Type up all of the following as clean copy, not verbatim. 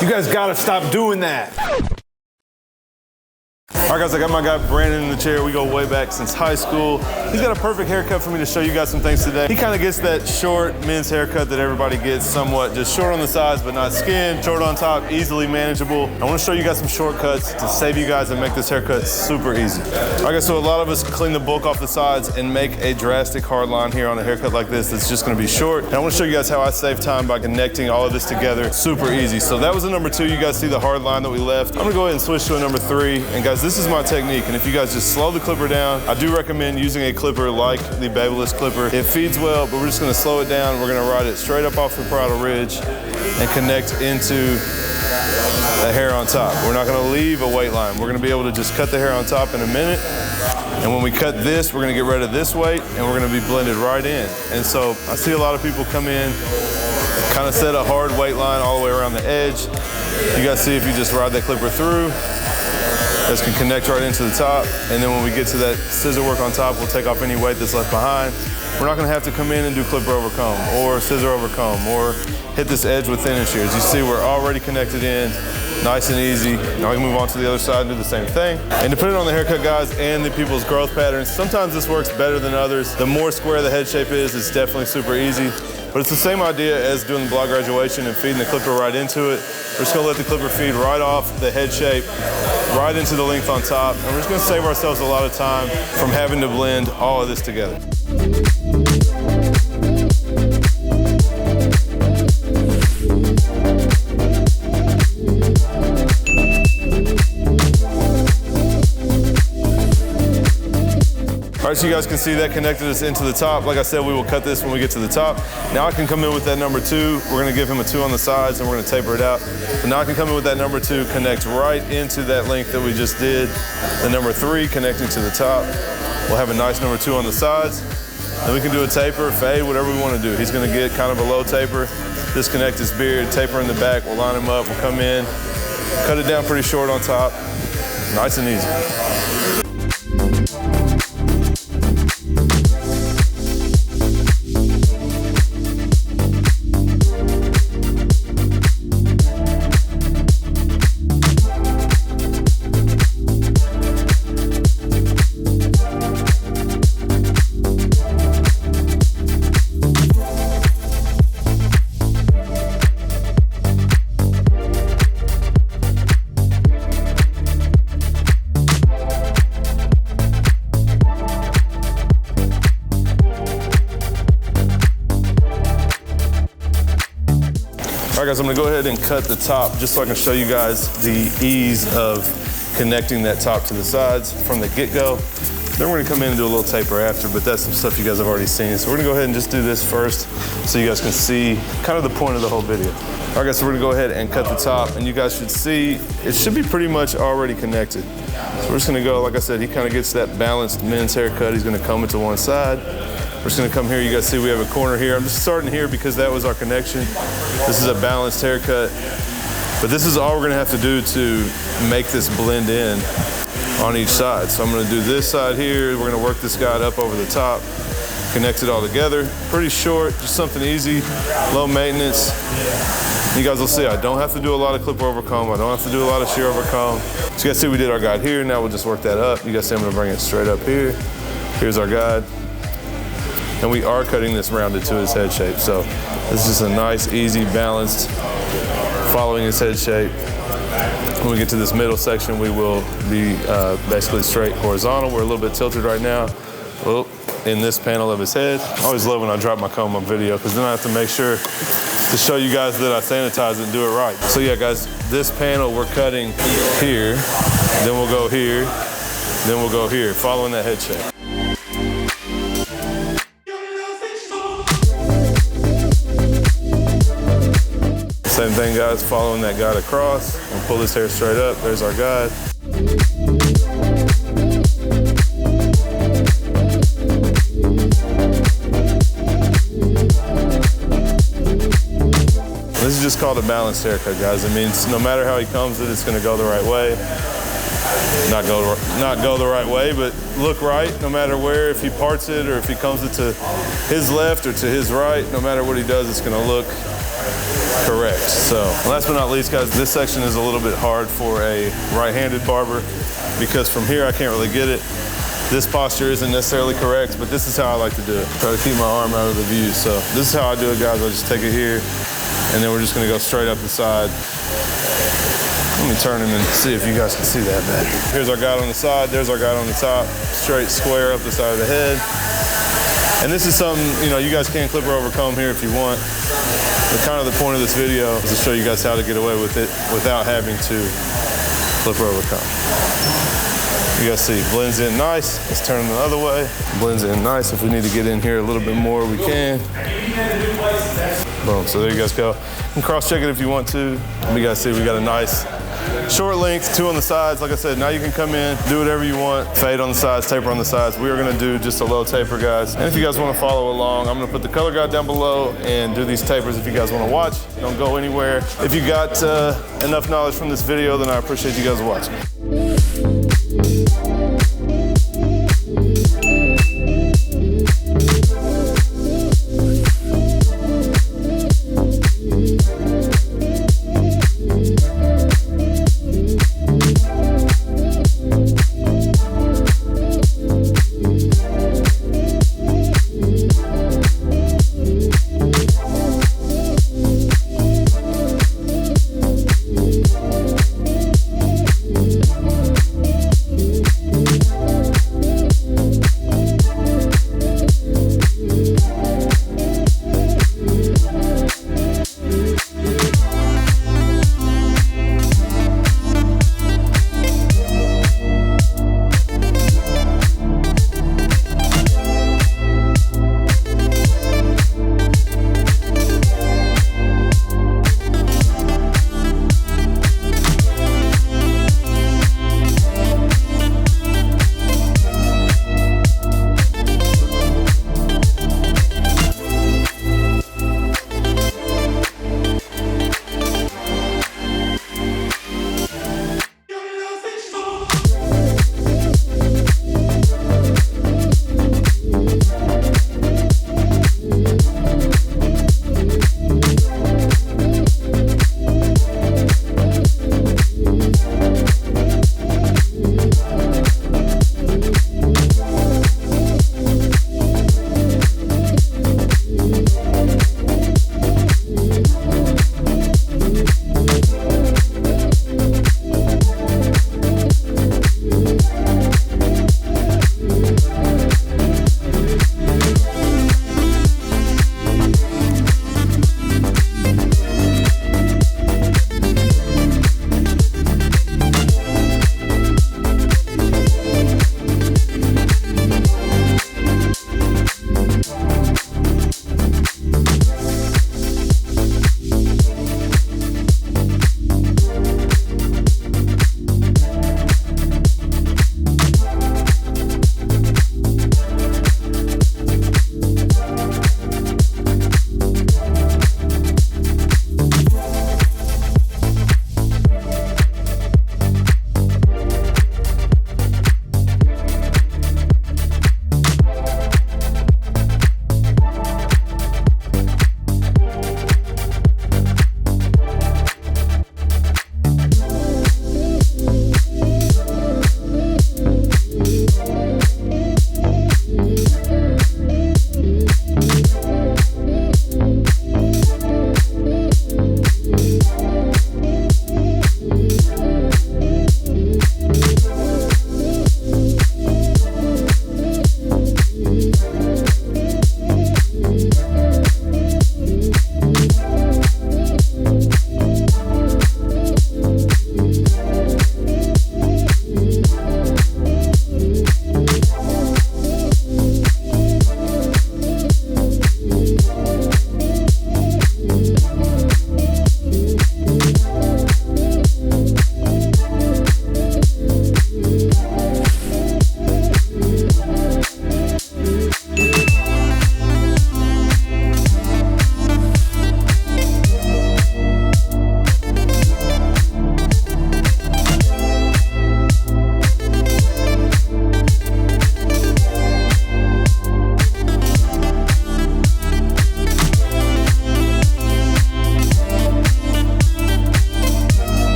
You guys gotta stop doing that. All right, guys, I got my guy Brandon in the chair. We go way back since high school. He's got a perfect haircut for me to show you guys some things today. He kind of gets that short men's haircut that everybody gets somewhat, just short on the sides, but not skin, short on top, easily manageable. I want to show you guys some shortcuts to save you guys and make this haircut super easy. All right, guys, so a lot of us clean the bulk off the sides and make a drastic hard line here on a haircut like this that's just gonna be short. And I want to show you guys how I save time by connecting all of this together super easy. So that was a number 2. You guys see the hard line that we left. I'm gonna go ahead and switch to a number 3. And guys, this is my technique, and if you guys just slow the clipper down, I do recommend using a clipper like the Babyliss clipper. It feeds well, but we're just gonna slow it down. We're gonna ride it straight up off the parietal ridge and connect into the hair on top. We're not gonna leave a weight line. We're gonna be able to just cut the hair on top in a minute. And when we cut this, we're gonna get rid of this weight and we're gonna be blended right in. And so I see a lot of people come in, kind of set a hard weight line all the way around the edge. You guys see if you just ride that clipper through, this can connect right into the top, and then when we get to that scissor work on top, we'll take off any weight that's left behind. We're not gonna have to come in and do clipper over comb, or scissor over comb, or hit this edge with thinning shears. You see we're already connected in, nice and easy. Now we can move on to the other side and do the same thing. And depending on the haircut, guys, and the people's growth patterns, sometimes this works better than others. The more square the head shape is, it's definitely super easy. But it's the same idea as doing the block graduation and feeding the clipper right into it. We're just gonna let the clipper feed right off the head shape, right into the length on top. And we're just gonna save ourselves a lot of time from having to blend all of this together. All right, so you guys can see that connected us into the top. Like I said, we will cut this when we get to the top. Now I can come in with that number 2. We're gonna give him a 2 on the sides and we're gonna taper it out. So now I can come in with that number 2, connect right into that length that we just did. The number 3 connecting to the top. We'll have a nice number 2 on the sides. Then we can do a taper, fade, whatever we wanna do. He's gonna get kind of a low taper, disconnect his beard, taper in the back, we'll line him up, we'll come in, cut it down pretty short on top. Nice and easy. All right, guys, I'm gonna go ahead and cut the top just so I can show you guys the ease of connecting that top to the sides from the get-go. Then we're gonna come in and do a little taper after, but that's some stuff you guys have already seen. So we're gonna go ahead and just do this first so you guys can see kind of the point of the whole video. All right, guys, so we're gonna go ahead and cut the top, and you guys should see it should be pretty much already connected. So we're just gonna go, like I said, he kind of gets that balanced men's haircut. He's gonna comb it to one side. We're just gonna come here. You guys see we have a corner here. I'm just starting here because that was our connection. This is a balanced haircut, but this is all we're gonna have to do to make this blend in on each side. So I'm gonna do this side here. We're gonna work this guy up over the top, connect it all together. Pretty short, just something easy, low maintenance. You guys will see I don't have to do a lot of clipper over comb. I don't have to do a lot of shear over comb. So you guys see we did our guide here. Now we'll just work that up. You guys see I'm gonna bring it straight up here. Here's our guide. And we are cutting this rounded to his head shape. So this is just a nice, easy, balanced, following his head shape. When we get to this middle section, we will be basically straight horizontal. We're a little bit tilted right now. Oh, in this panel of his head. I always love when I drop my comb on video because then I have to make sure to show you guys that I sanitize it and do it right. So yeah, guys, this panel we're cutting here, then we'll go here, then we'll go here, following that head shape. Same thing, guys, following that guide across. We'll pull this hair straight up. There's our guide. This is just called a balanced haircut, guys. It means no matter how he combs it, it's gonna go the right way. not go the right way, but look right no matter where. If he parts it or if he comes it to his left or to his right, no matter what he does, it's gonna look correct. So last but not least, guys, this section is a little bit hard for a right-handed barber because from here I can't really get it. This posture isn't necessarily correct, but this is how I like to do it. Try to keep my arm out of the view. So this is how I do it, guys. I just take it here, and then we're just gonna go straight up the side. Let me turn him and see if you guys can see that better. Here's our guide on the side, there's our guide on the top. Straight square up the side of the head. And this is something, you know, you guys can clipper over comb here if you want. But kind of the point of this video is to show you guys how to get away with it without having to clipper over comb. You guys see, blends in nice. Let's turn them the other way. Blends in nice. If we need to get in here a little bit more, we can. Boom, so there you guys go. You can cross-check it if you want to. You guys see we got a nice short length, 2 on the sides. Like I said, now you can come in, do whatever you want. Fade on the sides, taper on the sides. We are gonna do just a low taper, guys. And if you guys wanna follow along, I'm gonna put the color guide down below and do these tapers if you guys wanna watch. Don't go anywhere. If you got enough knowledge from this video, then I appreciate you guys watching.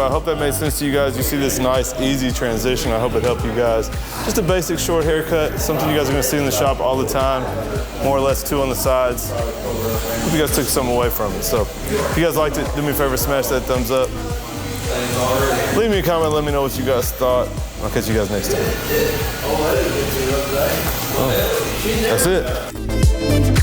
I hope that made sense to you guys. You see this nice, easy transition. I hope it helped you guys. Just a basic short haircut, something you guys are gonna see in the shop all the time, more or less 2 on the sides. Hope you guys took something away from it. So if you guys liked it, do me a favor, smash that thumbs up. Leave me a comment, let me know what you guys thought. I'll catch you guys next time. Oh, that's it.